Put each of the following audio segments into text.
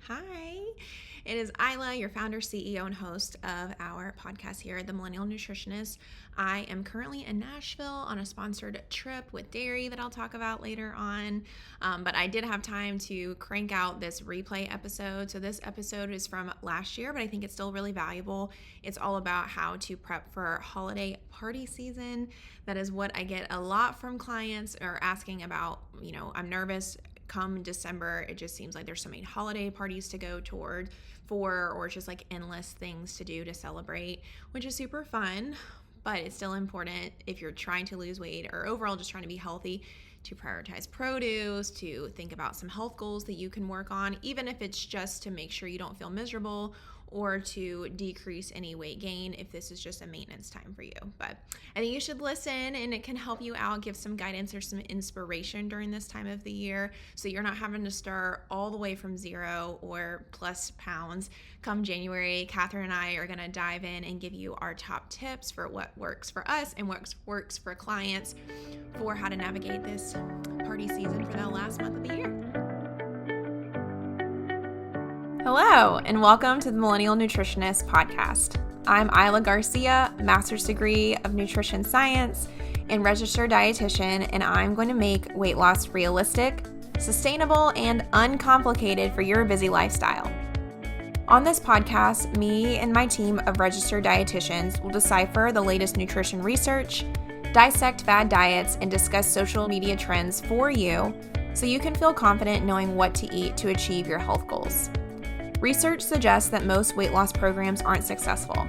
Hi, it is Isla, your founder, CEO, and host of our podcast here at the Millennial Nutritionist. I am currently in Nashville on a sponsored trip with dairy that I'll talk about later on. But I did have time to crank out this replay episode. So this episode is from last year, but I think it's still really valuable. It's all about how to prep for holiday party season. That is what I get a lot from clients or asking about. I'm nervous come December. It just seems like there's so many holiday parties to go toward or just like endless things to do to celebrate, which is super fun. But it's still important if you're trying to lose weight or overall just trying to be healthy to prioritize produce, to think about some health goals that you can work on, even if it's just to make sure you don't feel miserable or to decrease any weight gain if this is just a maintenance time for you. But I think you should listen and it can help you out, give some guidance or some inspiration during this time of the year so you're not having to start all the way from 0 or plus pounds. Come January, Catherine and I are going to dive in and give you our top tips for what works for us and what works for clients for how to navigate this party season for the last month of the year. Hello, and welcome to the Millennial Nutritionist podcast. I'm Isla Garcia, master's degree of nutrition science and registered dietitian, and I'm going to make weight loss realistic, sustainable, and uncomplicated for your busy lifestyle. On this podcast, me and my team of registered dietitians will decipher the latest nutrition research, dissect fad diets, and discuss social media trends for you so you can feel confident knowing what to eat to achieve your health goals. Research suggests that most weight loss programs aren't successful,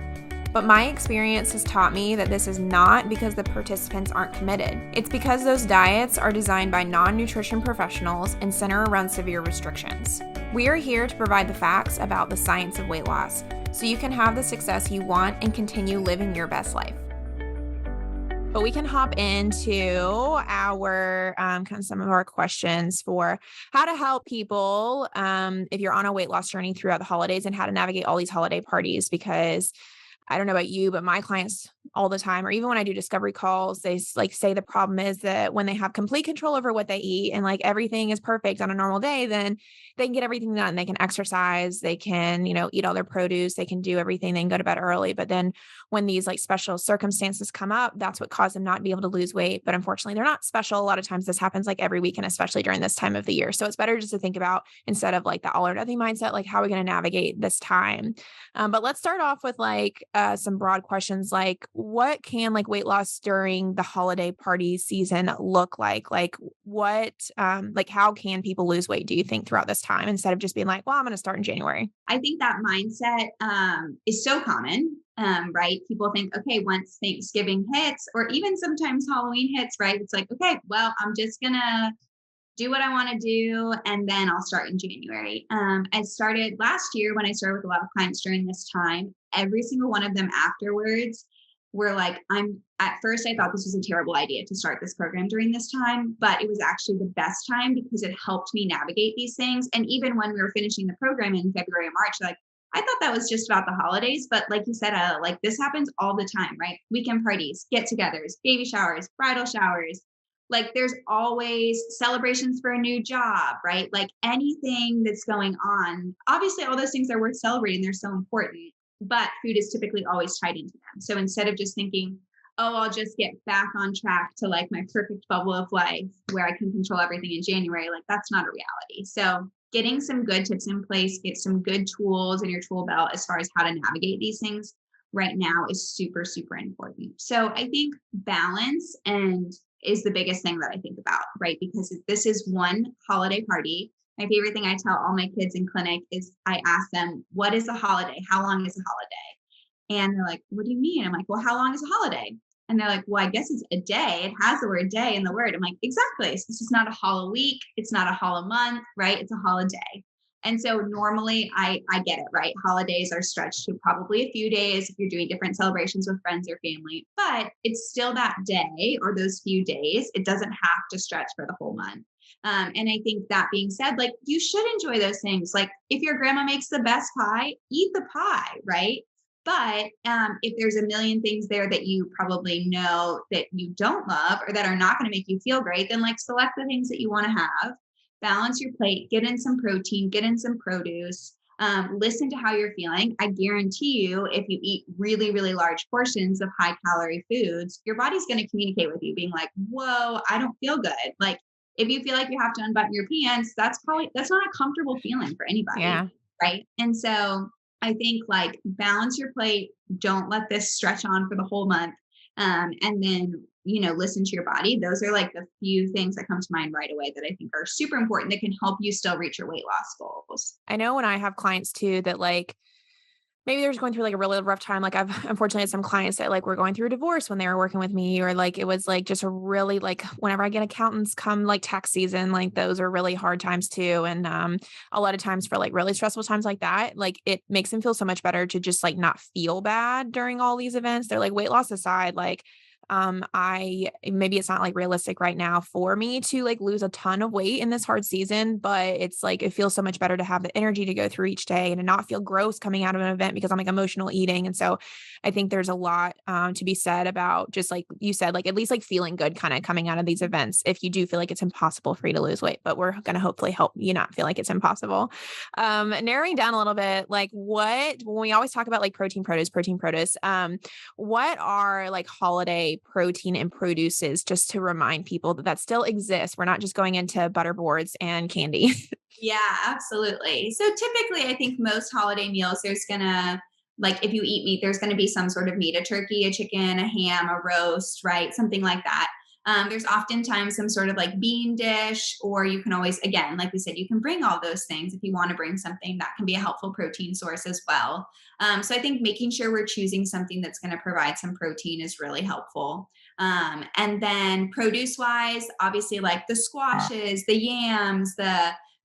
but my experience has taught me that this is not because the participants aren't committed. It's because those diets are designed by non-nutrition professionals and center around severe restrictions. We are here to provide the facts about the science of weight loss so you can have the success you want and continue living your best life. But we can hop into our kind of some of our questions for how to help people if you're on a weight loss journey throughout the holidays and how to navigate all these holiday parties. Because I don't know about you, but my clients all the time, or even when I do discovery calls, they say the problem is that when they have complete control over what they eat and like everything is perfect on a normal day, then they can get everything done. They can exercise, they can, eat all their produce, they can do everything, they can go to bed early. But then when these like special circumstances come up, that's what caused them not to be able to lose weight. But unfortunately, they're not special. A lot of times this happens like every week, and especially during this time of the year. So it's better just to think about, instead of like the all or nothing mindset, like how are we going to navigate this time? But let's start off with some broad questions, like what can like weight loss during the holiday party season look like? Like what, how can people lose weight, do you think, throughout this time instead of just being like, well, I'm going to start in January? I think that mindset is so common, right? People think, okay, once Thanksgiving hits, or even sometimes Halloween hits, right? It's like, okay, well, I'm just going to do what I want to do, and then I'll start in January. I started last year when I started with a lot of clients during this time. Every single one of them afterwards were like, at first I thought this was a terrible idea to start this program during this time, but it was actually the best time because it helped me navigate these things. And even when we were finishing the program in February and March, like, I thought that was just about the holidays, but like you said, like this happens all the time, right? Weekend parties, get-togethers, baby showers, bridal showers. Like there's always celebrations for a new job, right? Like anything that's going on. Obviously, all those things are worth celebrating. They're so important, but food is typically always tied into them. So instead of just thinking, oh, I'll just get back on track to like my perfect bubble of life where I can control everything in January, like that's not a reality. So getting some good tips in place, get some good tools in your tool belt as far as how to navigate these things right now is super, super important. So I think balance and is the biggest thing that I think about, right? Because if this is one holiday party, my favorite thing I tell all my kids in clinic is I ask them, what is a holiday? How long is a holiday? And they're like, what do you mean? I'm like, well, how long is a holiday? And they're like, well, I guess it's a day. It has the word day in the word. I'm like, exactly. So this is not a hol week. It's not a hol month, right? It's a holiday. And so normally I get it, right? Holidays are stretched to probably a few days if you're doing different celebrations with friends or family, but it's still that day or those few days. It doesn't have to stretch for the whole month. And I think that being said, like you should enjoy those things. Like if your grandma makes the best pie, eat the pie, right? But if there's a million things there that you probably know that you don't love or that are not going to make you feel great, then like select the things that you want to have balance your plate, get in some protein, get in some produce, listen to how you're feeling. I guarantee you, if you eat really, really large portions of high calorie foods, your body's going to communicate with you being like, whoa, I don't feel good. Like if you feel like you have to unbutton your pants, that's not a comfortable feeling for anybody. Yeah. Right. And so I think like balance your plate. Don't let this stretch on for the whole month. And then, listen to your body. Those are like the few things that come to mind right away that I think are super important that can help you still reach your weight loss goals. I know when I have clients too that like maybe they're just going through like a really rough time. Like I've unfortunately had some clients that like were going through a divorce when they were working with me, or like it was like just a really like whenever I get accountants come like tax season, like those are really hard times too. And a lot of times for like really stressful times like that, like it makes them feel so much better to just like not feel bad during all these events. They're like, weight loss aside, like I maybe it's not like realistic right now for me to like lose a ton of weight in this hard season, but it's like it feels so much better to have the energy to go through each day and to not feel gross coming out of an event because I'm like emotional eating. And so I think there's a lot to be said about just like you said, like at least like feeling good kind of coming out of these events if you do feel like it's impossible for you to lose weight, but we're going to hopefully help you not feel like it's impossible. Narrowing down a little bit, like when we always talk about like protein produce, what are like holiday protein and produces, just to remind people that that still exists? We're not just going into butter boards and candy. Yeah, absolutely. So typically, I think most holiday meals, there's gonna, like, if you eat meat, there's gonna be some sort of meat, a turkey, a chicken, a ham, a roast, right? Something like that. There's oftentimes some sort of like bean dish, or you can always, again, like we said, you can bring all those things if you want to bring something that can be a helpful protein source as well. So I think making sure we're choosing something that's going to provide some protein is really helpful. And then produce wise, obviously, like the squashes, the yams,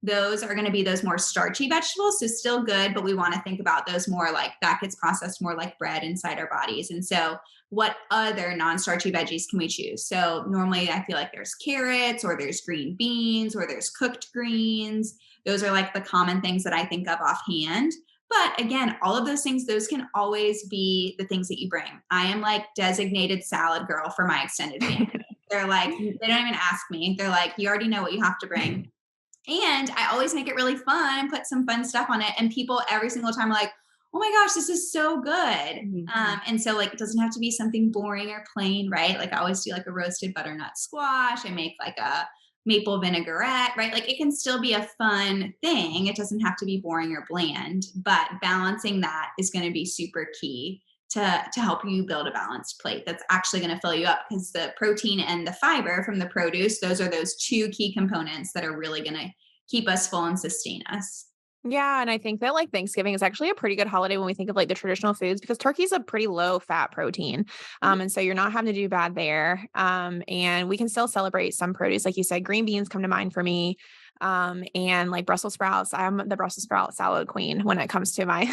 those are going to be those more starchy vegetables. So still good, but we want to think about those more like that gets processed more like bread inside our bodies. And so what other non-starchy veggies can we choose? So normally I feel like there's carrots, or there's green beans, or there's cooked greens. Those are like the common things that I think of offhand. But again, all of those things, those can always be the things that you bring. I am like designated salad girl for my extended family. They're like, they don't even ask me. They're like, you already know what you have to bring. And I always make it really fun and put some fun stuff on it. And people every single time are like, oh my gosh, this is so good. And so like, it doesn't have to be something boring or plain, right? Like I always do like a roasted butternut squash. I make like a maple vinaigrette, right? Like it can still be a fun thing. It doesn't have to be boring or bland, but balancing that is going to be super key to help you build a balanced plate that's actually going to fill you up, because the protein and the fiber from the produce, those are those two key components that are really going to keep us full and sustain us. Yeah. And I think that like Thanksgiving is actually a pretty good holiday when we think of like the traditional foods, because turkey is a pretty low fat protein. And so you're not having to do bad there. And we can still celebrate some produce. Like you said, green beans come to mind for me. And like Brussels sprouts. I'm the Brussels sprout salad queen when it comes to my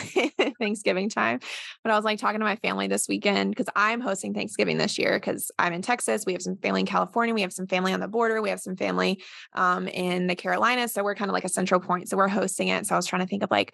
Thanksgiving time. But I was like talking to my family this weekend because I'm hosting Thanksgiving this year because I'm in Texas. We have some family in California. We have some family on the border. We have some family in the Carolinas. So we're kind of like a central point. So we're hosting it. So I was trying to think of like,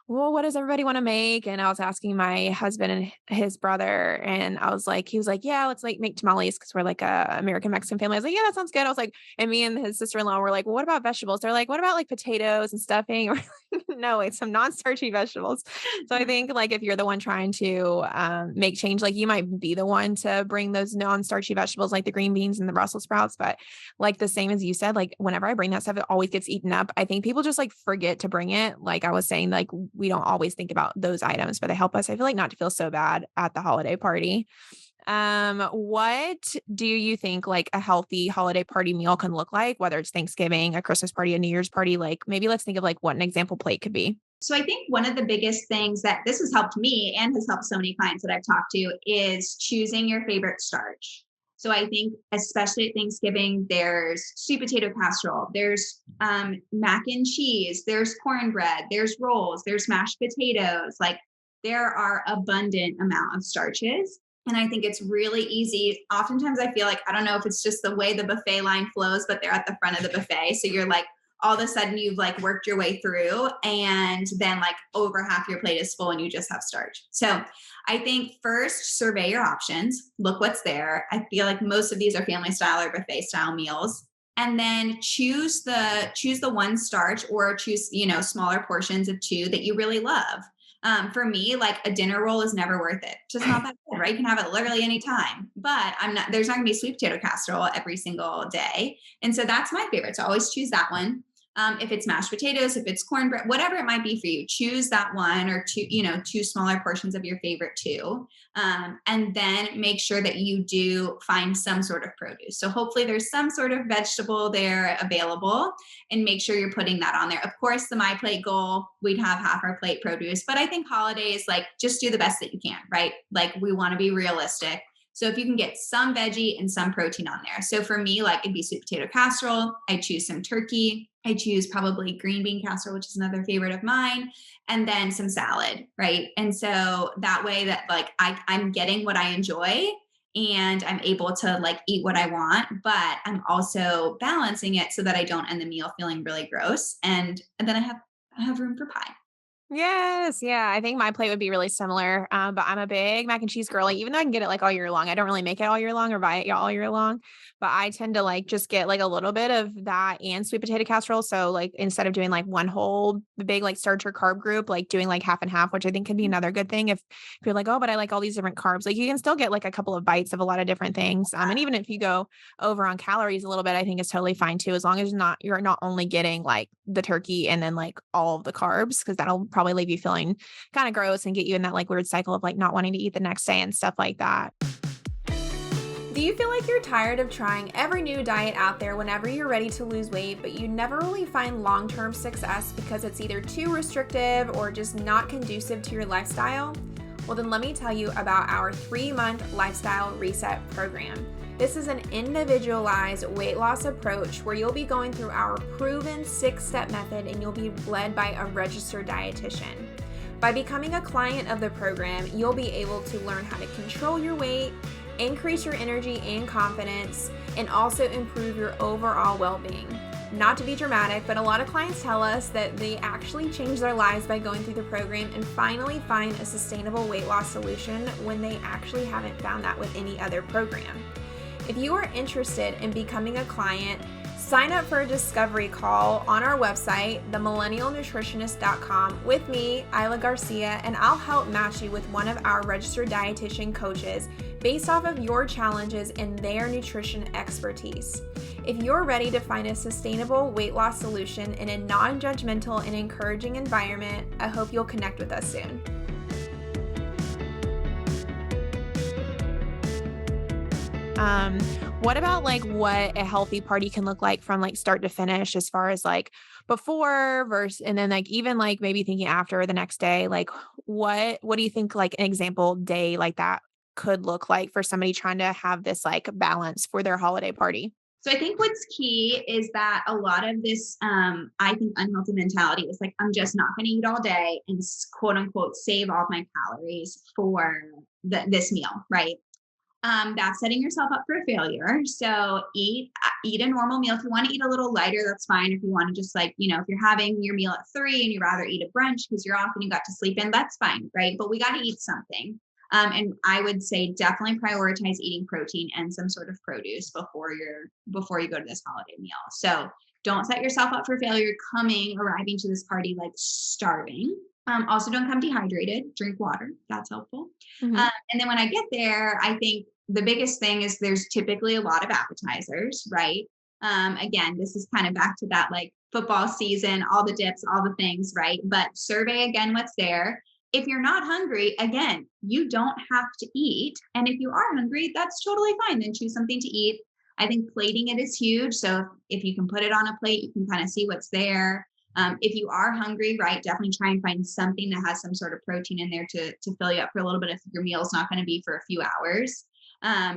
well, what does everybody want to make? And I was asking my husband and his brother, and I was like, he was like, yeah, let's like make tamales because we're like a American Mexican family. I was like, yeah, that sounds good. I was like, and me and his sister-in-law were like, well, what about vegetables? They're like, what about like potatoes and stuffing? We're like, no, it's some non-starchy vegetables. So I think like if you're the one trying to make change, like you might be the one to bring those non-starchy vegetables like the green beans and the Brussels sprouts. But like the same as you said, like whenever I bring that stuff, it always gets eaten up. I think people just like forget to bring it. Like I was saying, like we don't always think about those items, but they help us, I feel like, not to feel so bad at the holiday party. What do you think like a healthy holiday party meal can look like, whether it's Thanksgiving, a Christmas party, a New Year's party? Like maybe let's think of like what an example plate could be. So I think one of the biggest things that this has helped me and has helped so many clients that I've talked to is choosing your favorite starch. So I think especially at Thanksgiving, there's sweet potato casserole, there's mac and cheese, there's cornbread, there's rolls, there's mashed potatoes. Like there are abundant amount of starches. And I think it's really easy. Oftentimes I feel like, I don't know if it's just the way the buffet line flows, but they're at the front of the buffet. So you're like, all of a sudden you've like worked your way through, and then like over half your plate is full and you just have starch. So I think first survey your options, look what's there. I feel like most of these are family style or buffet style meals. and then choose the one starch, or choose, smaller portions of two that you really love. For me, like a dinner roll is never worth it. Just not that good, right? You can have it literally anytime, but there's not gonna be sweet potato casserole every single day. And so that's my favorite. So always choose that one. If it's mashed potatoes, if it's cornbread, whatever it might be for you, choose that one, or two smaller portions of your favorite two. And then make sure that you do find some sort of produce. So hopefully there's some sort of vegetable there available, and make sure you're putting that on there. Of course, the My Plate goal, we'd have half our plate produce, but I think holidays, like, just do the best that you can, right? Like, we want to be realistic. So if you can get some veggie and some protein on there. So for me, like, it'd be sweet potato casserole. I choose some turkey. I choose probably green bean casserole, which is another favorite of mine, and then some salad, right? And so that way that, like, I'm getting what I enjoy, and I'm able to, like, eat what I want, but I'm also balancing it so that I don't end the meal feeling really gross. And then I have room for pie. Yes, yeah, I think my plate would be really similar, but I'm a big mac and cheese girly, even though I can get it, like, all year long. I don't really make it all year long or buy it all year long, but I tend to, like, just get, like, a little bit of that and sweet potato casserole. So, like, instead of doing, like, one whole big, like, starch or carb group, like, doing, like, half and half, which I think can be another good thing if you're like, "Oh, but I like all these different carbs." Like, you can still get, like, a couple of bites of a lot of different things, and even if you go over on calories a little bit, I think it's totally fine too, as long as you're not only getting, like, the turkey and then, like, all of the carbs, because that'll probably leave you feeling kind of gross and get you in that, like, weird cycle of, like, not wanting to eat the next day and stuff like that. Do you feel like you're tired of trying every new diet out there whenever you're ready to lose weight, but you never really find long-term success because it's either too restrictive or just not conducive to your lifestyle? Well, then let me tell you about our 3-month lifestyle reset program. This is an individualized weight loss approach where you'll be going through our proven 6-step method, and you'll be led by a registered dietitian. By becoming a client of the program, you'll be able to learn how to control your weight, increase your energy and confidence, and also improve your overall well-being. Not to be dramatic, but a lot of clients tell us that they actually change their lives by going through the program and finally find a sustainable weight loss solution when they actually haven't found that with any other program. If you are interested in becoming a client, sign up for a discovery call on our website, themillennialnutritionist.com, with me, Isla Garcia, and I'll help match you with one of our registered dietitian coaches based off of your challenges and their nutrition expertise. If you're ready to find a sustainable weight loss solution in a non-judgmental and encouraging environment, I hope you'll connect with us soon. What about, like, what a healthy party can look like from, like, start to finish, as far as, like, before versus, and then, like, even, like, maybe thinking after the next day, like, what do you think, like, an example day like that could look like for somebody trying to have this, like, balance for their holiday party? So I think what's key is that a lot of this, I think, unhealthy mentality is like, I'm just not going to eat all day and quote unquote save all my calories for this meal, right? That's setting yourself up for a failure. So eat a normal meal. If you want to eat a little lighter, that's fine. If you want to just, like, if you're having your meal at 3 and you'd rather eat a brunch because you're off and you got to sleep in, that's fine, right? But we got to eat something. And I would say definitely prioritize eating protein and some sort of produce before you go to this holiday meal. So don't set yourself up for failure arriving to this party like starving. Also, don't come dehydrated. Drink water. That's helpful. Mhm. And then when I get there, I think the biggest thing is there's typically a lot of appetizers, right? Again, this is kind of back to that, like, football season, all the dips, all the things, right? But survey again what's there. If you're not hungry, again, you don't have to eat. And if you are hungry, that's totally fine. Then choose something to eat. I think plating it is huge. So if you can put it on a plate, you can kind of see what's there. If you are hungry, right, definitely try and find something that has some sort of protein in there to fill you up for a little bit if your meal is not going to be for a few hours.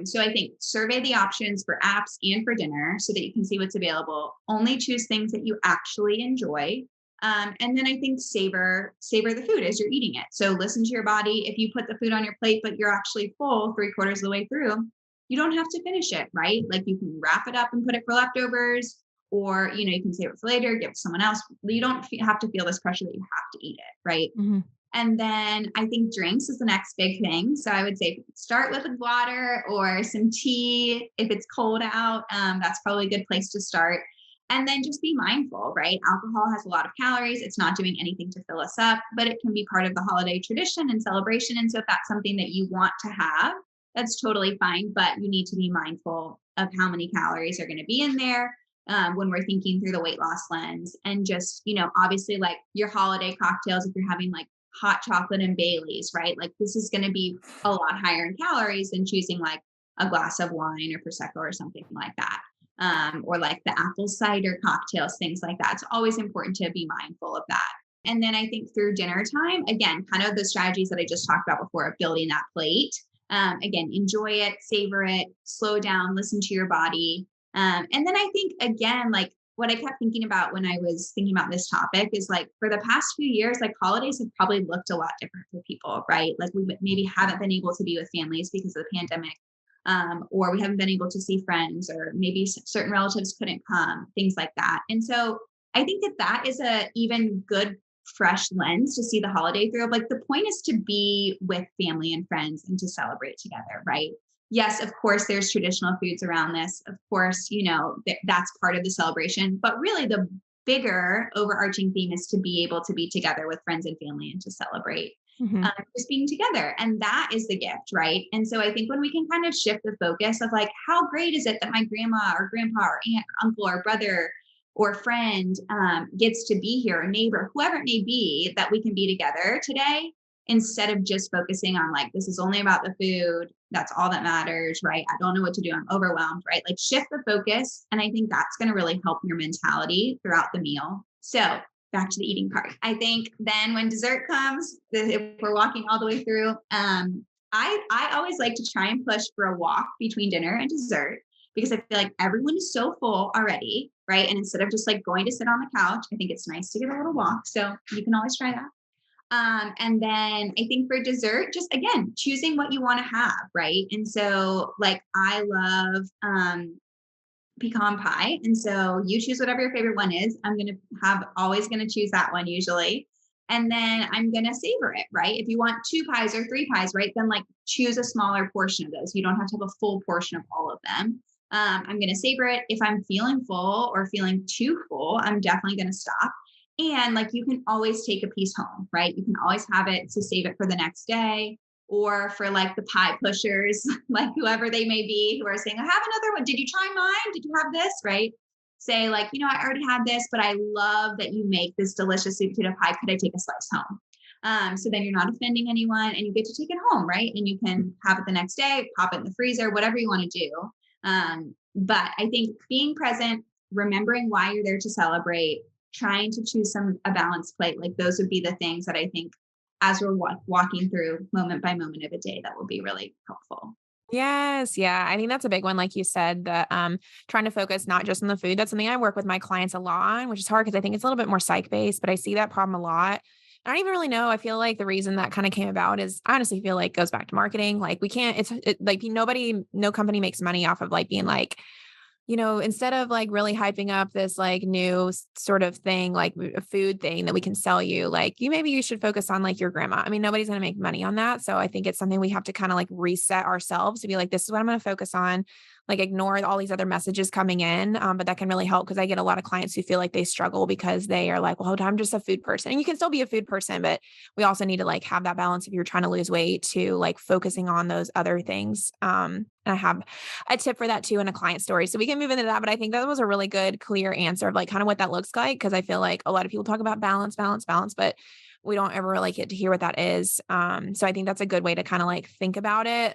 So I think survey the options for apps and for dinner so that you can see what's available. Only choose things that you actually enjoy. And then I think savor the food as you're eating it. So listen to your body. If you put the food on your plate, but you're actually full 3/4 of the way through, you don't have to finish it, right? Like, you can wrap it up and put it for leftovers, or, you can save it for later, give it to someone else. You don't have to feel this pressure that you have to eat it, right? Mhm. And then I think drinks is the next big thing. So I would say start with water or some tea. If it's cold out, that's probably a good place to start. And then just be mindful, right? Alcohol has a lot of calories. It's not doing anything to fill us up, but it can be part of the holiday tradition and celebration. And so if that's something that you want to have, that's totally fine. But you need to be mindful of how many calories are going to be in there when we're thinking through the weight loss lens. And just, obviously like your holiday cocktails, if you're having like hot chocolate and Baileys, right? Like this is going to be a lot higher in calories than choosing like a glass of wine or Prosecco or something like that. Or like the apple cider cocktails, things like that. It's always important to be mindful of that. And then I think through dinner time, again, kind of the strategies that I just talked about before of building that plate. Again, enjoy it, savor it, slow down, listen to your body. And then I think, again, like what I kept thinking about when I was thinking about this topic is like for the past few years, like holidays have probably looked a lot different for people, right? Like we maybe haven't been able to be with families because of the pandemic. Or we haven't been able to see friends, or maybe certain relatives couldn't come, things like that. And so I think that is a even good, fresh lens to see the holiday through. Like the point is to be with family and friends and to celebrate together, right? Yes, of course, there's traditional foods around this. Of course, that's part of the celebration. But really, the bigger overarching theme is to be able to be together with friends and family and to celebrate. Mm-hmm. Just being together. And that is the gift, right? And so I think when we can kind of shift the focus of like, how great is it that my grandma or grandpa or aunt or uncle or brother or friend gets to be here, or neighbor, whoever it may be, that we can be together today, instead of just focusing on like, this is only about the food. That's all that matters, right? I don't know what to do. I'm overwhelmed, right? Like shift the focus. And I think that's going to really help your mentality throughout the meal. So back to the eating part. I think then when dessert comes, if we're walking all the way through, I always like to try and push for a walk between dinner and dessert, because I feel like everyone is so full already, right? And instead of just like going to sit on the couch, I think it's nice to get a little walk. So you can always try that. And then I think for dessert, just again, choosing what you want to have, right? And so like I love pecan pie. And so you choose whatever your favorite one is. I'm going to always going to choose that one usually. And then I'm going to savor it, right? If you want 2 pies or 3 pies, right? Then like choose a smaller portion of those. You don't have to have a full portion of all of them. I'm going to savor it. If I'm feeling full or feeling too full, I'm definitely going to stop. And like, you can always take a piece home, right? You can always have it to save it for the next day. Or for like the pie pushers, like whoever they may be, who are saying, I have another one. Did you try mine? Did you have this? Right? Say like, I already had this, but I love that you make this delicious sweet potato pie. Could I take a slice home? So then you're not offending anyone and you get to take it home, right? And you can have it the next day, pop it in the freezer, whatever you want to do. But I think being present, remembering why you're there to celebrate, trying to choose a balanced plate, like those would be the things that I think as we're walking through moment by moment of a day, that will be really helpful. Yes. Yeah. I think that's a big one. Like you said, that trying to focus not just on the food. That's something I work with my clients a lot on, which is hard because I think it's a little bit more psych based, but I see that problem a lot. I don't even really know. I feel like the reason that kind of came about is I honestly feel like goes back to marketing. Like we can't, like no company makes money off of like being like, instead of like really hyping up this like new sort of thing, like a food thing that we can sell you, like maybe you should focus on like your grandma. I mean, nobody's going to make money on that. So I think it's something we have to kind of like reset ourselves to be like, this is what I'm going to focus on. Like ignore all these other messages coming in. But that can really help because I get a lot of clients who feel like they struggle because they are like, well, I'm just a food person. And you can still be a food person, but we also need to like have that balance if you're trying to lose weight to like focusing on those other things. And I have a tip for that too in a client story. So we can move into that. But I think that was a really good, clear answer of like kind of what that looks like. Cause I feel like a lot of people talk about balance, but we don't ever really get to hear what that is. So I think that's a good way to kind of like think about it.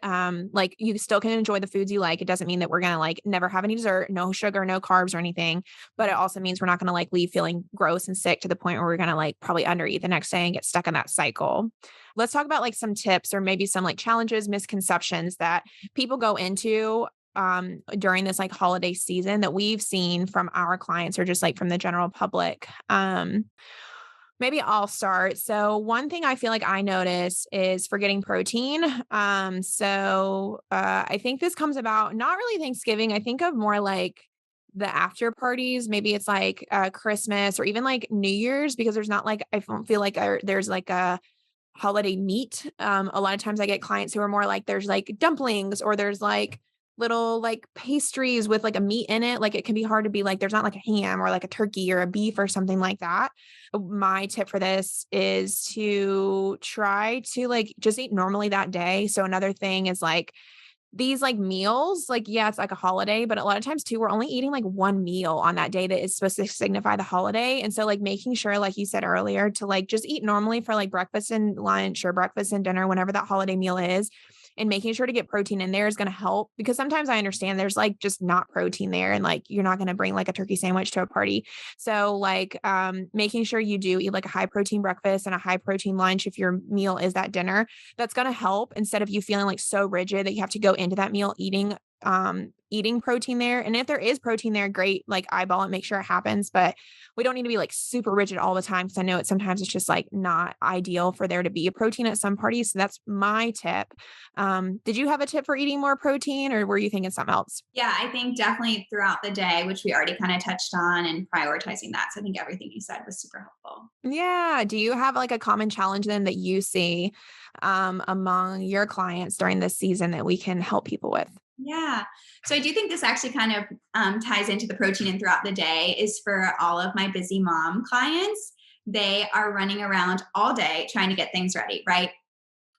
Like you still can enjoy the foods you like. It doesn't mean that we're going to like never have any dessert, no sugar, no carbs or anything, but it also means we're not going to like leave feeling gross and sick to the point where we're going to like probably undereat the next day and get stuck in that cycle. Let's talk about like some tips or maybe some like challenges, misconceptions that people go into during this like holiday season that we've seen from our clients or just like from the general public. Maybe I'll start. So one thing I feel like I notice is forgetting protein. I think this comes about not really Thanksgiving. I think of more like the after parties. Maybe it's like Christmas or even like New Year's because there's not like, I don't feel like there's like a holiday meat. A lot of times I get clients who are more like, there's like dumplings or there's like little like pastries with like a meat in it. Like it can be hard to be like, there's not like a ham or like a turkey or a beef or something like that. My tip for this is to try to like just eat normally that day. So another thing is like, these like meals, like, yeah, it's like a holiday, but a lot of times too, we're only eating like one meal on that day that is supposed to signify the holiday. And so like making sure, like you said earlier, to like just eat normally for like breakfast and lunch or breakfast and dinner, whenever that holiday meal is, and making sure to get protein in there is going to help, because sometimes I understand there's like just not protein there and like you're not going to bring like a turkey sandwich to a party. So like making sure you do eat like a high protein breakfast and a high protein lunch if your meal is that dinner, that's going to help, instead of you feeling like so rigid that you have to go into that meal eating protein there. And if there is protein there, great, like eyeball it, make sure it happens, but we don't need to be like super rigid all the time, because I know sometimes it's just like not ideal for there to be a protein at some parties. So that's my tip. Did you have a tip for eating more protein, or were you thinking something else? Yeah, I think definitely throughout the day, which we already kind of touched on, and prioritizing that. So I think everything you said was super helpful. Yeah. Do you have like a common challenge then that you see among your clients during this season that we can help people with? Yeah. So I do think this actually kind of ties into the protein and throughout the day is for all of my busy mom clients. They are running around all day trying to get things ready, right?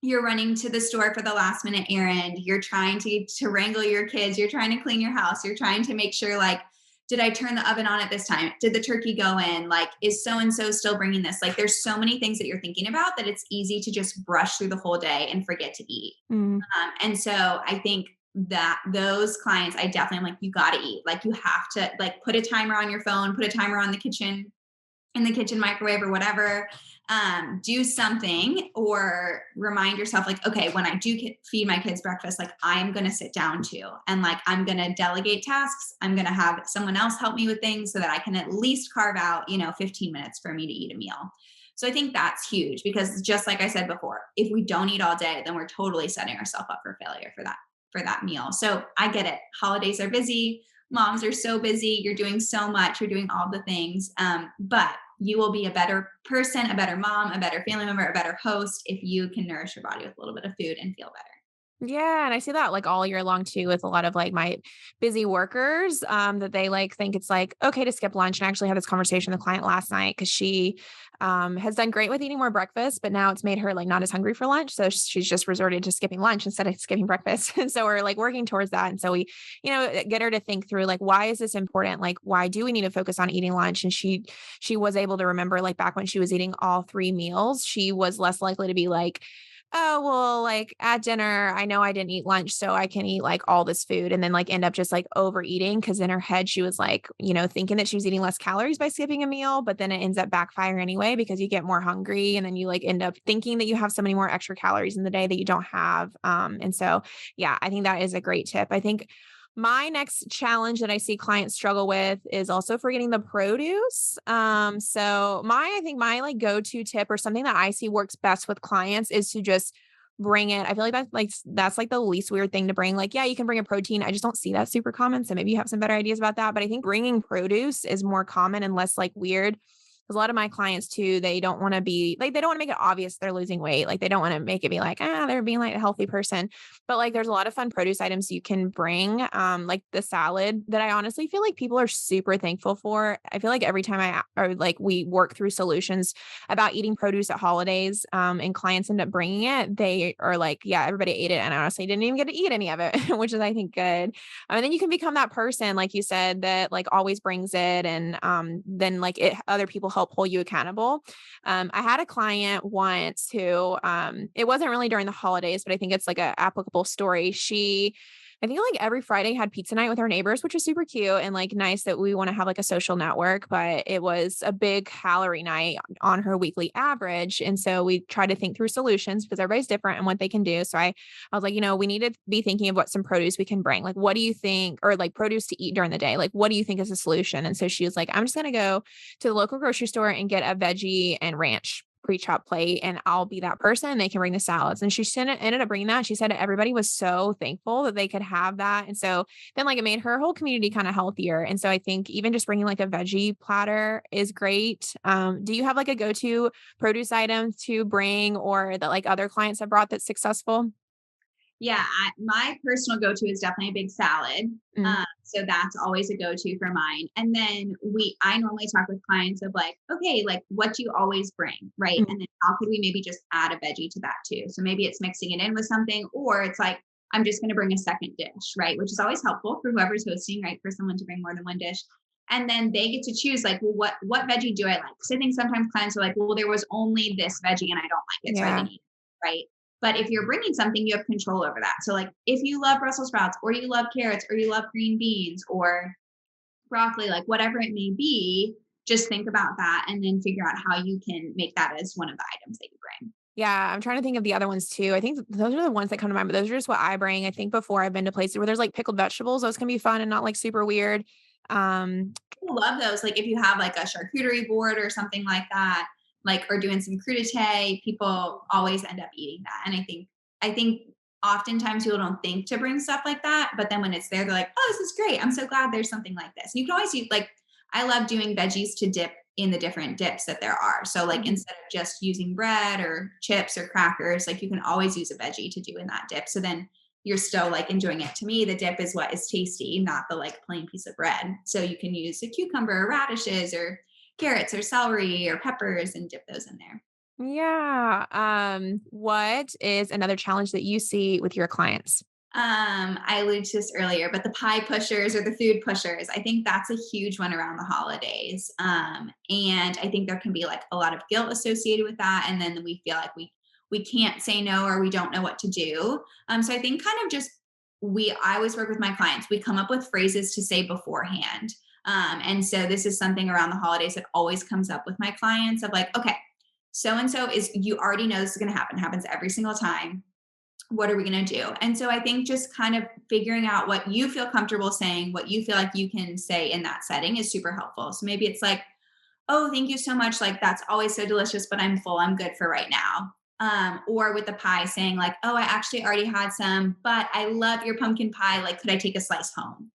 You're running to the store for the last minute errand. You're trying to wrangle your kids. You're trying to clean your house. You're trying to make sure, like, did I turn the oven on at this time? Did the turkey go in? Like, is so-and-so still bringing this? Like, there's so many things that you're thinking about that it's easy to just brush through the whole day and forget to eat. Mm. And so I think that those clients, I definitely am like, you got to eat. Like, you have to like put a timer on your phone, put a timer on the kitchen, in the kitchen microwave or whatever. Do something, or remind yourself like, okay, when I do feed my kids breakfast, like I'm going to sit down too. And like, I'm going to delegate tasks. I'm going to have someone else help me with things so that I can at least carve out, 15 minutes for me to eat a meal. So I think that's huge, because just like I said before, if we don't eat all day, then we're totally setting ourselves up for failure for that meal. So I get it. Holidays are busy. Moms are so busy. You're doing so much. You're doing all the things. But you will be a better person, a better mom, a better family member, a better host if you can nourish your body with a little bit of food and feel better. Yeah, and I see that like all year long too with a lot of like my busy workers, that they like think it's like okay to skip lunch. And I actually had this conversation with a client last night because she has done great with eating more breakfast, but now it's made her like not as hungry for lunch. So she's just resorted to skipping lunch instead of skipping breakfast. And so we're like working towards that. And so we, get her to think through like, why is this important? Like, why do we need to focus on eating lunch? And she was able to remember like back when she was eating all three meals, she was less likely to be like, oh, well, like at dinner, I know I didn't eat lunch, so I can eat like all this food and then like end up just like overeating. Cause in her head, she was like, thinking that she was eating less calories by skipping a meal, but then it ends up backfiring anyway, because you get more hungry and then you like end up thinking that you have so many more extra calories in the day that you don't have. And so, yeah, I think that is a great tip. I think my next challenge that I see clients struggle with is also forgetting the produce. So I think my like go-to tip or something that I see works best with clients is to just bring it. I feel like that's like the least weird thing to bring. Like, yeah, you can bring a protein. I just don't see that super common. So maybe you have some better ideas about that. But I think bringing produce is more common and less like weird. Because a lot of my clients too, they don't want to be like, they don't want to make it obvious they're losing weight. Like they don't want to make it be like, they're being like a healthy person. But like there's a lot of fun produce items you can bring, like the salad that I honestly feel like people are super thankful for. I feel like every time we work through solutions about eating produce at holidays, and clients end up bringing it, they are like, yeah, everybody ate it. And I honestly didn't even get to eat any of it, which is, I think, good. And then you can become that person, like you said, that like always brings it. And then like other people help hold you accountable. I had a client once who, it wasn't really during the holidays, but I think it's like a applicable story. I think like every Friday had pizza night with our neighbors, which was super cute and like nice that we want to have like a social network, but it was a big calorie night on her weekly average. And so we tried to think through solutions because everybody's different and what they can do. So I was like, we need to be thinking of what some produce we can bring. Like, what do you think? Or like produce to eat during the day? Like, what do you think is a solution? And so she was like, I'm just going to go to the local grocery store and get a veggie and ranch. pre-chopped plate and I'll be that person. They can bring the salads. And ended up bringing that. She said everybody was so thankful that they could have that. And so then like it made her whole community kind of healthier. And so I think even just bringing like a veggie platter is great. Do you have like a go-to produce item to bring or that like other clients have brought that's successful? Yeah, my personal go-to is definitely a big salad. Mm, So that's always a go-to for mine. And then I normally talk with clients of like, okay, like what do you always bring, right? mm, And then how could we maybe just add a veggie to that too? So maybe it's mixing it in with something, or it's like, I'm just going to bring a second dish, right? Which is always helpful for whoever's hosting, right? For someone to bring more than one dish. And then they get to choose like, well, what veggie do I like? Because I think sometimes clients are like, well, there was only this veggie and I don't like it, so I yeah. didn't eat it, right? But if you're bringing something, you have control over that. So like if you love Brussels sprouts or you love carrots or you love green beans or broccoli, like whatever it may be, just think about that and then figure out how you can make that as one of the items that you bring. Yeah, I'm trying to think of the other ones too. I think those are the ones that come to mind, but those are just what I bring. I think before I've been to places where there's like pickled vegetables, those can be fun and not like super weird. Um, People love those. Like if you have like a charcuterie board or something like that, like or doing some crudité, people always end up eating that. And I think oftentimes people don't think to bring stuff like that, but then when it's there, they're like, oh, this is great. I'm so glad there's something like this. And you can always use like I love doing veggies to dip in the different dips that there are. So like Mhm. instead of just using bread or chips or crackers, like you can always use a veggie to do in that dip. So then you're still like enjoying it. To me, the dip is what is tasty, not the like plain piece of bread. So you can use a cucumber or radishes or carrots or celery or peppers and dip those in there. Yeah. What is another challenge that you see with your clients? I alluded to this earlier, but the pie pushers or the food pushers, I think that's a huge one around the holidays. And I think there can be like a lot of guilt associated with that. And then we feel like we can't say no or we don't know what to do. So I think kind of just I always work with my clients. We come up with phrases to say beforehand. And so this is something around the holidays that always comes up with my clients of like, okay, so and so is you already know this is going to happen. It happens every single time. What are we going to do? And so I think just kind of figuring out what you feel comfortable saying, what you feel like you can say in that setting is super helpful. So maybe it's like, oh, thank you so much. Like, that's always so delicious, but I'm full. I'm good for right now. Or with the pie saying, like, oh, I actually already had some, but I love your pumpkin pie. Like, could I take a slice home?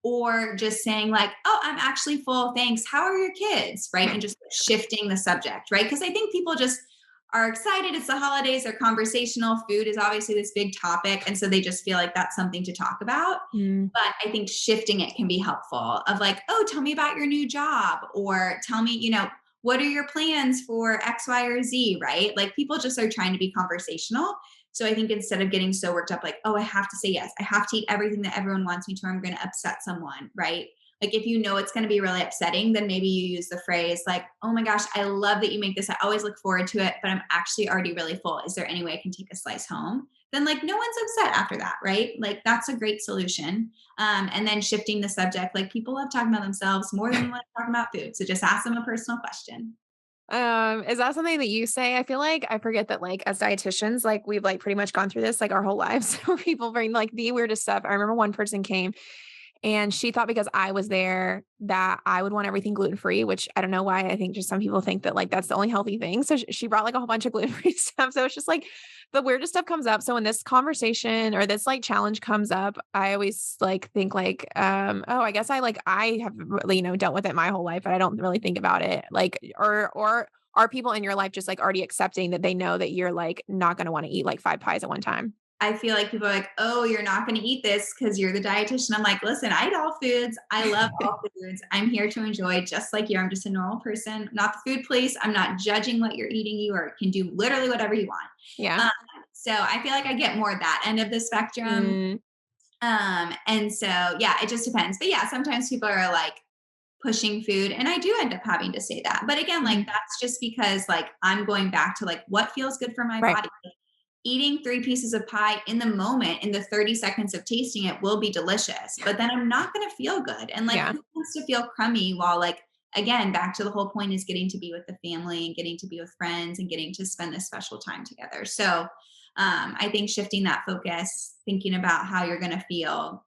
Or just saying, like, oh, I'm actually full. Thanks. How are your kids? Right. And just shifting the subject. Right. Because I think people just are excited. It's the holidays. They're conversational. Food is obviously this big topic. And so they just feel like that's something to talk about. Mm, But I think shifting it can be helpful of like, oh, tell me about your new job or tell me, what are your plans for X, Y, or Z, right? Like people just are trying to be conversational. So I think instead of getting so worked up, like, oh, I have to say yes, I have to eat everything that everyone wants me to, or I'm going to upset someone, right? Like if you know it's going to be really upsetting, then maybe you use the phrase like, oh my gosh, I love that you make this. I always look forward to it, but I'm actually already really full. Is there any way I can take a slice home? Then like no one's upset after that, right? Like that's a great solution. And then shifting the subject, like people love talking about themselves more than like talking about food. So just ask them a personal question. is that something that you say? I feel like I forget that like as dietitians, like we've like pretty much gone through this like our whole lives. So people bring like the weirdest stuff. I remember one person came and she thought because I was there that I would want everything gluten free, which I don't know why. I think just some people think that like that's the only healthy thing. So she brought like a whole bunch of gluten free stuff. So it's just like the weirdest stuff comes up. So when this conversation or this like challenge comes up, I always like think like, oh, I guess I have really, dealt with it my whole life, but I don't really think about it. Like, or are people in your life just like already accepting that they know that you're like not going to want to eat like 5 pies at one time? I feel like people are like, oh, you're not going to eat this because you're the dietitian. I'm like, listen, I eat all foods. I love all foods. I'm here to enjoy just like you. I'm just a normal person, not the food police. I'm not judging what you're eating. You are can do literally whatever you want. Yeah. Um, so I feel like I get more that end of the spectrum. Mm, And so, yeah, it just depends. But yeah, sometimes people are like pushing food and I do end up having to say that. But again, like mhm. that's just because like I'm going back to like what feels good for my Right. body. Eating 3 pieces of pie in the moment, in the 30 seconds of tasting it will be delicious, but then I'm not gonna feel good, and, like, Yeah. who wants to feel crummy while, like again, back to the whole point is getting to be with the family and getting to be with friends and getting to spend this special time together, so, I think shifting that focus, thinking about how you're gonna feel,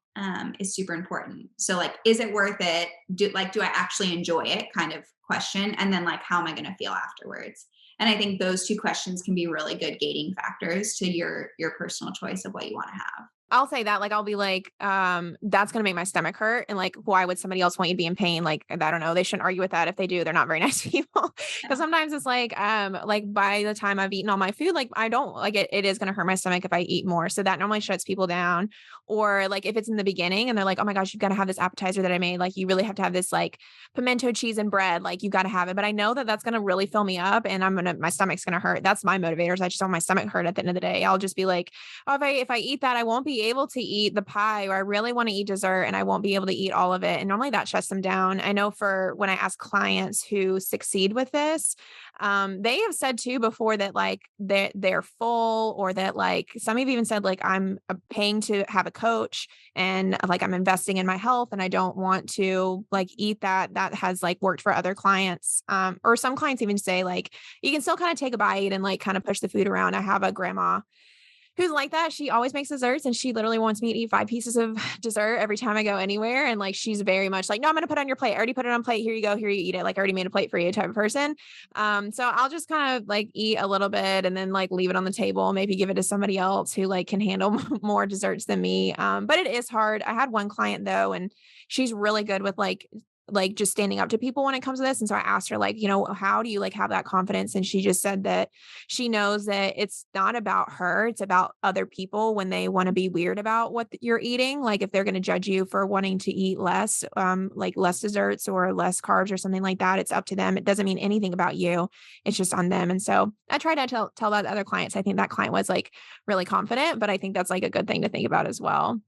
is super important. So, like, is it worth it? Do I actually enjoy it kind of question, and then, like, how am I gonna feel afterwards? And I think those two questions can be really good gating factors to your personal choice of what you want to have. I'll say that, like, I'll be like, that's going to make my stomach hurt. And like, why would somebody else want you to be in pain? Like, I don't know. They shouldn't argue with that. If they do, they're not very nice people. Cause sometimes it's like by the time I've eaten all my food, like I don't like it is going to hurt my stomach if I eat more. So that normally shuts people down. Or like if it's in the beginning and they're like, oh my gosh, you've got to have this appetizer that I made. Like you really have to have this like pimento cheese and bread. Like you got to have it. But I know that that's going to really fill me up and my stomach's going to hurt. That's my motivators. I just want my stomach hurt at the end of the day. I'll just be like, oh, if I eat that, I won't be able to eat the pie, or I really want to eat dessert and I won't be able to eat all of it. And normally that shuts them down. I know for when I ask clients who succeed with this, they have said too before that like they're full, or that like some have even said like I'm paying to have a coach and like I'm investing in my health and I don't want to like eat that. That has like worked for other clients. Or some clients even say like you can still kind of take a bite and like kind of push the food around. I have a grandma who's like that. She always makes desserts and she literally wants me to eat 5 pieces of dessert every time I go anywhere. And like, she's very much like, no, I'm going to put it on your plate. I already put it on plate. Here you go. Here you eat it. Like I already made a plate for you type of person. So I'll just kind of like eat a little bit and then like leave it on the table, maybe give it to somebody else who like can handle more desserts than me. But it is hard. I had one client though, and she's really good with like just standing up to people when it comes to this. And so I asked her, like, how do you like have that confidence? And she just said that she knows that it's not about her. It's about other people when they want to be weird about what you're eating. Like if they're going to judge you for wanting to eat less, like less desserts or less carbs or something like that, it's up to them. It doesn't mean anything about you. It's just on them. And so I try to tell that to other clients. I think that client was like really confident, but I think that's like a good thing to think about as well.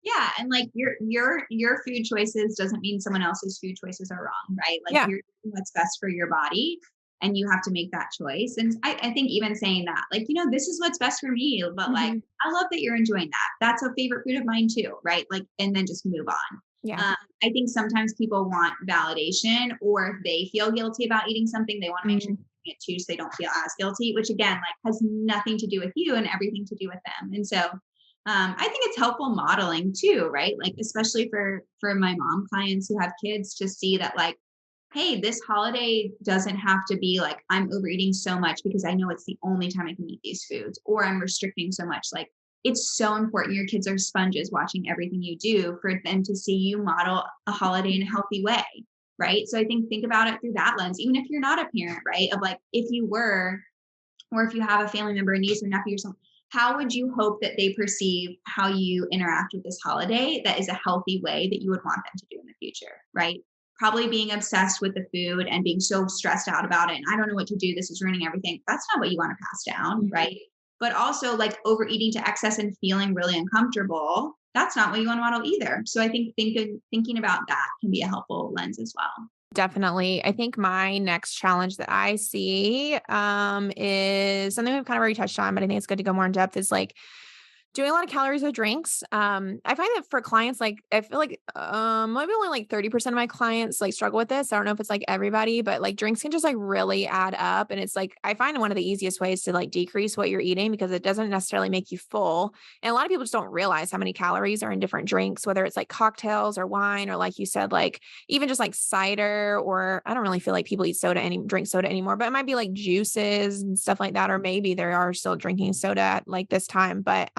Yeah, and like your food choices doesn't mean someone else's food choices are wrong, right? Like Yeah. you're doing what's best for your body and you have to make that choice. And I think even saying that, like, this is what's best for me, but like Mhm. I love that you're enjoying that. That's a favorite food of mine too, right? Like, and then just move on. Yeah. I think sometimes people want validation, or if they feel guilty about eating something, they want to make sure Mm. they're doing it too, so they don't feel as guilty, which again, like has nothing to do with you and everything to do with them. And so I think it's helpful modeling too, right? Like especially for my mom clients who have kids, to see that like, hey, this holiday doesn't have to be like I'm overeating so much because I know it's the only time I can eat these foods, or I'm restricting so much. Like it's so important. Your kids are sponges watching everything you do, for them to see you model a holiday in a healthy way, right? So I think about it through that lens, even if you're not a parent, right? Of like if you were, or if you have a family member, a niece or nephew or something, how would you hope that they perceive how you interact with this holiday that is a healthy way that you would want them to do in the future, right? Probably being obsessed with the food and being so stressed out about it. And I don't know what to do. This is ruining everything. That's not what you want to pass down, right? But also like overeating to excess and feeling really uncomfortable. That's not what you want to model either. So I think thinking about that can be a helpful lens as well. Definitely. I think my next challenge that I see is something we've kind of already touched on, but I think it's good to go more in depth is like doing a lot of calories with drinks. I find that for clients, like I feel like maybe only like 30% of my clients like struggle with this. I don't know if it's like everybody, but like drinks can just like really add up. And it's like I find one of the easiest ways to like decrease what you're eating, because it doesn't necessarily make you full. And a lot of people just don't realize how many calories are in different drinks, whether it's like cocktails or wine, or like you said, like even just like cider, or I don't really feel like people drink soda anymore, but it might be like juices and stuff like that. Or maybe they are still drinking soda at like this time. But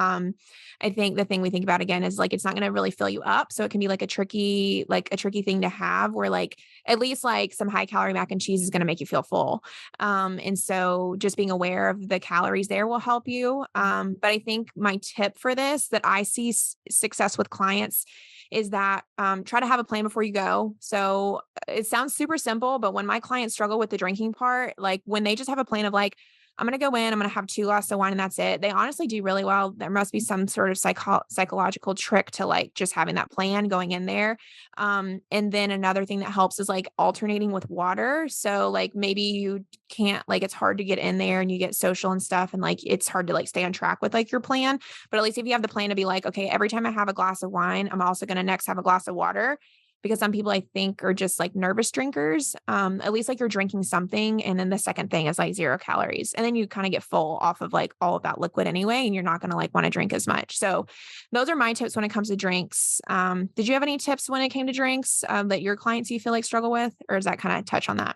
I think the thing we think about again is like it's not going to really fill you up. So it can be like a tricky thing to have, where like at least like some high calorie mac and cheese is going to make you feel full. And so just being aware of the calories there will help you. But I think my tip for this that I see success with clients is that try to have a plan before you go. So it sounds super simple, but when my clients struggle with the drinking part, like when they just have a plan of like, I'm going to go in, I'm going to have 2 glasses of wine and that's it, they honestly do really well. There must be some sort of psychological trick to like just having that plan going in there. And then another thing that helps is like alternating with water. So like maybe you can't, like it's hard to get in there and you get social and stuff, and like it's hard to like stay on track with like your plan. But at least if you have the plan to be like, okay, every time I have a glass of wine, I'm also going to next have a glass of water, because some people I think are just like nervous drinkers. At least like you're drinking something. And then the second thing is like 0 calories. And then you kind of get full off of like all of that liquid anyway, and you're not going to like want to drink as much. So those are my tips when it comes to drinks. Did you have any tips when it came to drinks that your clients you feel like struggle with, or does that kind of touch on that?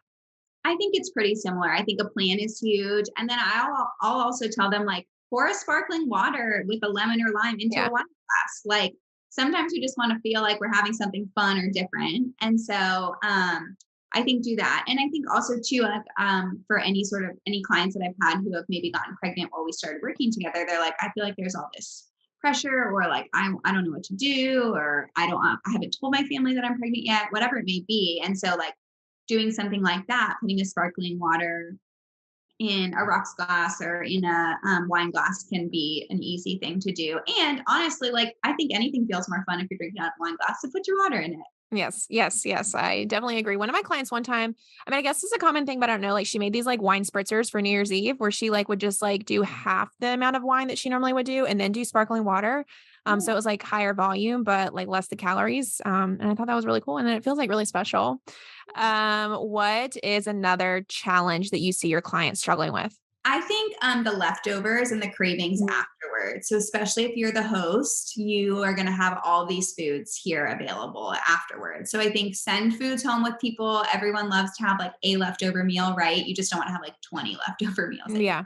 I think it's pretty similar. I think a plan is huge. And then I'll also tell them like pour a sparkling water with a lemon or lime into Yeah. a wine glass. Like sometimes we just want to feel like we're having something fun or different. And so I think do that. And I think also too, like, for any clients that I've had who have maybe gotten pregnant while we started working together, they're like, I feel like there's all this pressure or like I don't know what to do or I haven't told my family that I'm pregnant yet, whatever it may be. And so like doing something like that, putting a sparkling water in a rocks glass or in a wine glass can be an easy thing to do. And honestly, like I think anything feels more fun if you're drinking out of a wine glass. So put your water in it. Yes, yes, yes. I definitely agree. One of my clients one time, I mean, I guess it's a common thing, but I don't know. Like she made these like wine spritzers for New Year's Eve where she like would just like do half the amount of wine that she normally would do and then do sparkling water. So it was like higher volume, but like less the calories. And I thought that was really cool. And then it feels like really special. What is another challenge that you see your clients struggling with? I think the leftovers and the cravings afterwards. So especially if you're the host, you are going to have all these foods here available afterwards. So I think send foods home with people. Everyone loves to have like a leftover meal, right? You just don't want to have like 20 leftover meals. Yeah.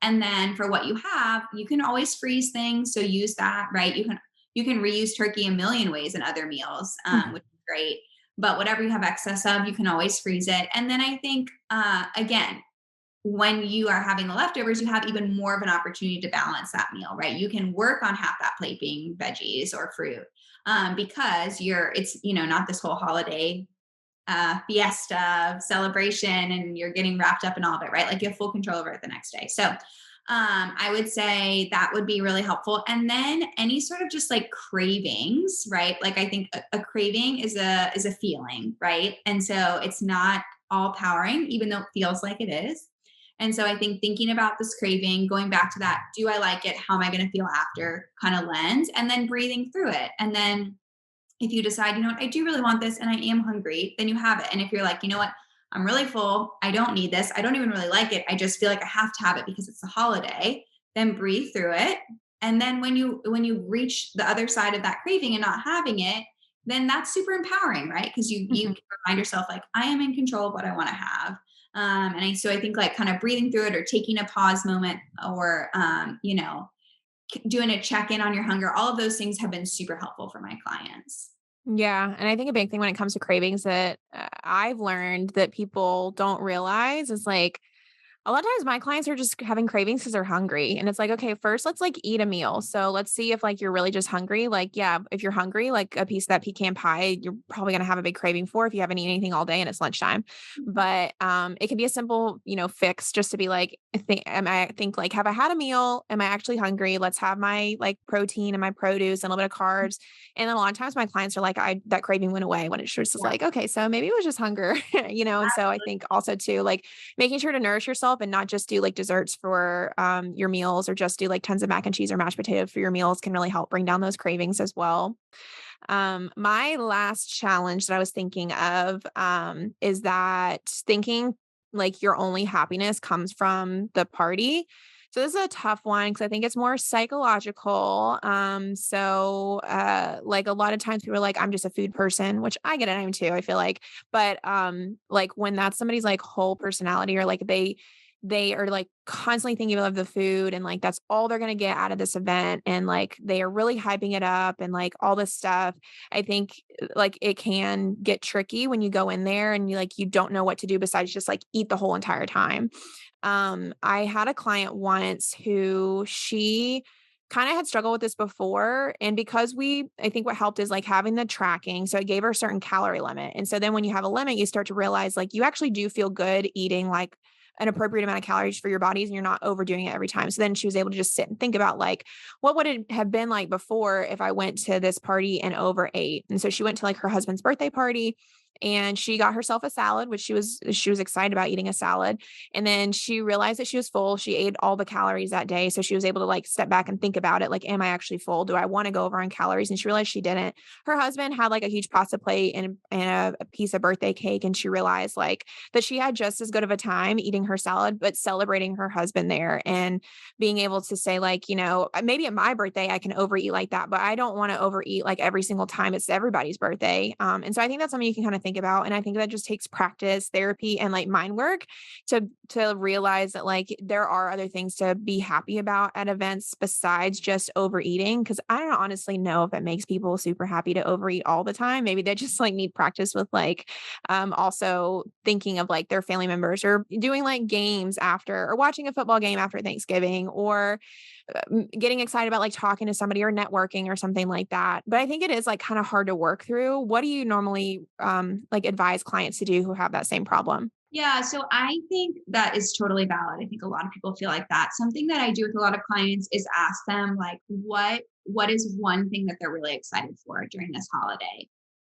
And then for what you have, you can always freeze things. So use that, right? You can reuse turkey a million ways in other meals, which is great. But whatever you have excess of, you can always freeze it. And then I think again, when you are having the leftovers, you have even more of an opportunity to balance that meal, right? You can work on half that plate being veggies or fruit because it's not this whole holiday fiesta celebration and you're getting wrapped up in all of it, right? Like you have full control over it the next day. So I would say that would be really helpful. And then any sort of just like cravings, right? Like I think a craving is a feeling, right? And so it's not all powering, even though it feels like it is. And so I think thinking about this craving, going back to that, do I like it? How am I going to feel after kind of lens? And then breathing through it. And then if you decide, you know what, I do really want this and I am hungry, then you have it. And if you're like, you know what, I'm really full, I don't need this, I don't even really like it, I just feel like I have to have it because it's a holiday, then breathe through it. And then when you reach the other side of that craving and not having it, then that's super empowering, right? Because you Mhm. can remind yourself like I am in control of what I want to have. So I think like kind of breathing through it or taking a pause moment or doing a check-in on your hunger, all of those things have been super helpful for my clients. Yeah, and I think a big thing when it comes to cravings that I've learned that people don't realize is like a lot of times my clients are just having cravings because they're hungry. And it's like, okay, first let's like eat a meal. So let's see if like you're really just hungry. Like, yeah, if you're hungry, like a piece of that pecan pie, you're probably gonna have a big craving for if you haven't eaten anything all day and it's lunchtime. But it can be a simple, fix just to be like, think like, have I had a meal? Am I actually hungry? Let's have my like protein and my produce and a little bit of carbs. And then a lot of times my clients are like, that craving went away when it's just Yeah, like, okay, so maybe it was just hunger, And so I think also too, like making sure to nourish yourself and not just do like desserts for your meals or just do like tons of mac and cheese or mashed potato for your meals can really help bring down those cravings as well. My last challenge that I was thinking of is that thinking like your only happiness comes from the party. So this is a tough one because I think it's more psychological. Like a lot of times people are like, I'm just a food person, which I get it, I'm too, I feel like. But like when that's somebody's like whole personality or like they are like constantly thinking of the food and like that's all they're going to get out of this event and like they are really hyping it up and like all this stuff. I think like it can get tricky when you go in there and you don't know what to do besides just like eat the whole entire time. I had a client once who she kind of had struggled with this before. And because I think what helped is like having the tracking. So it gave her a certain calorie limit. And so then when you have a limit, you start to realize like you actually do feel good eating like an appropriate amount of calories for your bodies and you're not overdoing it every time. So then she was able to just sit and think about like, what would it have been like before if I went to this party and overate? And so she went to like her husband's birthday party and she got herself a salad, which she was excited about eating a salad. And then she realized that she was full. She ate all the calories that day. So she was able to like step back and think about it. Like, am I actually full? Do I want to go over on calories? And she realized she didn't. Her husband had like a huge pasta plate and a piece of birthday cake. And she realized like that she had just as good of a time eating her salad, but celebrating her husband there and being able to say like, maybe at my birthday, I can overeat like that, but I don't want to overeat like every single time it's everybody's birthday. And so I think that's something you can kind of think think about. And I think that just takes practice, therapy, and like mind work to realize that like there are other things to be happy about at events besides just overeating. Cause I don't honestly know if it makes people super happy to overeat all the time. Maybe they just like need practice with like also thinking of like their family members or doing like games after or watching a football game after Thanksgiving or getting excited about like talking to somebody or networking or something like that. But I think it is like kind of hard to work through. What do you normally like advise clients to do who have that same problem? Yeah, so I think that is totally valid. I think a lot of people feel like that. Something that I do with a lot of clients is ask them like what is one thing that they're really excited for during this holiday?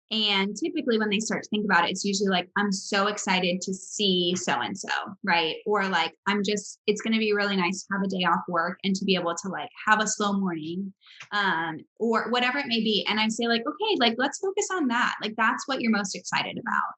And typically when they start to think about it, it's usually like, I'm so excited to see so-and-so, right? Or like, it's going to be really nice to have a day off work and to be able to like have a slow morning, or whatever it may be. And I say like, okay, like, let's focus on that. Like, that's what you're most excited about.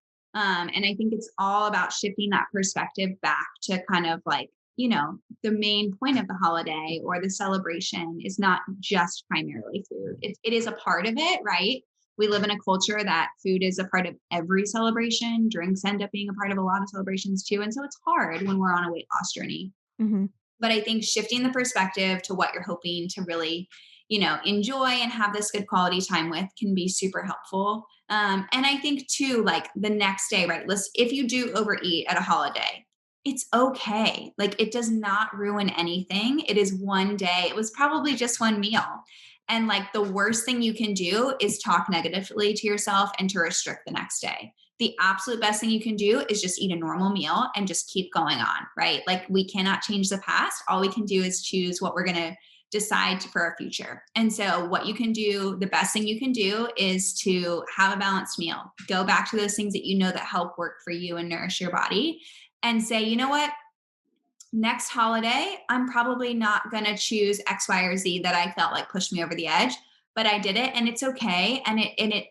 And I think it's all about shifting that perspective back to kind of like, the main point of the holiday or the celebration is not just primarily food. It is a part of it, right? We live in a culture that food is a part of every celebration. Drinks end up being a part of a lot of celebrations too. And so it's hard when we're on a weight loss journey. Mm-hmm. But I think shifting the perspective to what you're hoping to really, enjoy and have this good quality time with can be super helpful. And I think too, like the next day, right? If you do overeat at a holiday, it's okay. Like it does not ruin anything. It is one day. It was probably just one meal. And like the worst thing you can do is talk negatively to yourself and to restrict the next day. The absolute best thing you can do is just eat a normal meal and just keep going on, right? Like we cannot change the past. All we can do is choose what we're going to decide for our future. And so what you can do, the best thing you can do is to have a balanced meal. Go back to those things that you know that help work for you and nourish your body and say, you know what? Next holiday, I'm probably not going to choose X, Y, or Z that I felt like pushed me over the edge, but I did it and it's okay. And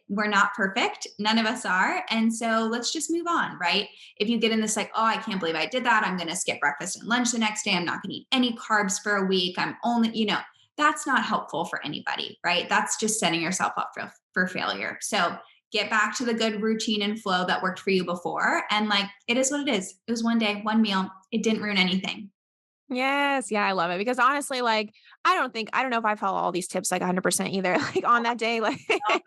we're not perfect. None of us are. And so let's just move on, right? If you get in this like, oh, I can't believe I did that. I'm going to skip breakfast and lunch the next day. I'm not going to eat any carbs for a week. I'm only, that's not helpful for anybody, right? That's just setting yourself up for failure. So get back to the good routine and flow that worked for you before. And like, it is what it is. It was one day, one meal. It didn't ruin anything. Yes. Yeah. I love it because honestly, like, I don't know if I follow all these tips like 100% either, like on that day, like, but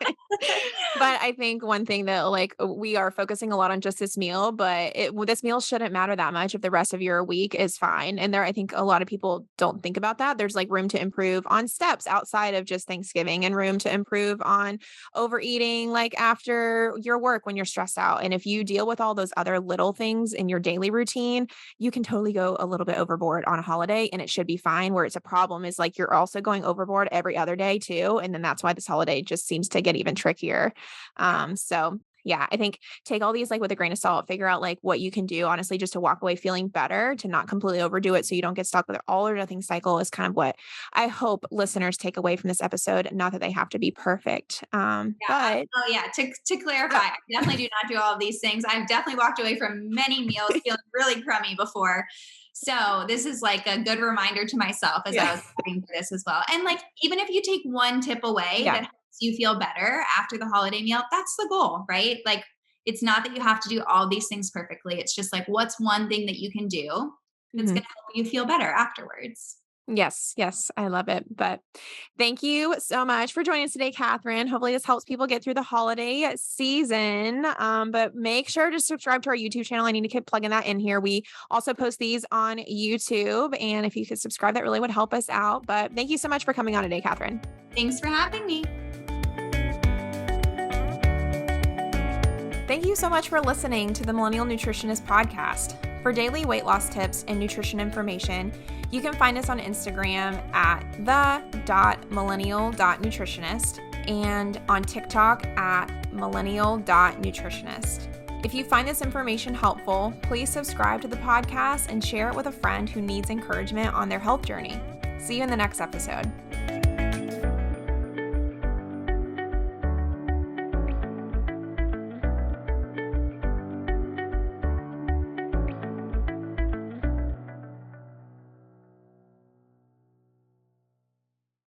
I think one thing that like we are focusing a lot on just this meal, but this meal shouldn't matter that much if the rest of your week is fine. And I think a lot of people don't think about that. There's like room to improve on steps outside of just Thanksgiving and room to improve on overeating, like after your work when you're stressed out. And if you deal with all those other little things in your daily routine, you can totally go a little bit overboard on a holiday and it should be fine. Where it's a problem is like you're also going overboard every other day too. And then that's why this holiday just seems to get even trickier. So yeah, I think take all these like with a grain of salt, figure out like what you can do, honestly, just to walk away feeling better, to not completely overdo it. So you don't get stuck with an all or nothing cycle is kind of what I hope listeners take away from this episode. Not that they have to be perfect. But to clarify, I definitely do not do all of these things. I've definitely walked away from many meals feeling really crummy before. So this is like a good reminder to myself as I was prepping for this as well. And like, even if you take one tip away that helps you feel better after the holiday meal, that's the goal, right? Like, it's not that you have to do all these things perfectly. It's just like, what's one thing that you can do that's going to help you feel better afterwards? Yes. Yes. I love it. But thank you so much for joining us today, Catherine. Hopefully this helps people get through the holiday season. But make sure to subscribe to our YouTube channel. I need to keep plugging that in here. We also post these on YouTube. And if you could subscribe, that really would help us out. But thank you so much for coming on today, Catherine. Thanks for having me. Thank you so much for listening to the Millennial Nutritionist podcast. For daily weight loss tips and nutrition information, you can find us on Instagram at the.millennial.nutritionist and on TikTok at millennial.nutritionist. If you find this information helpful, please subscribe to the podcast and share it with a friend who needs encouragement on their health journey. See you in the next episode.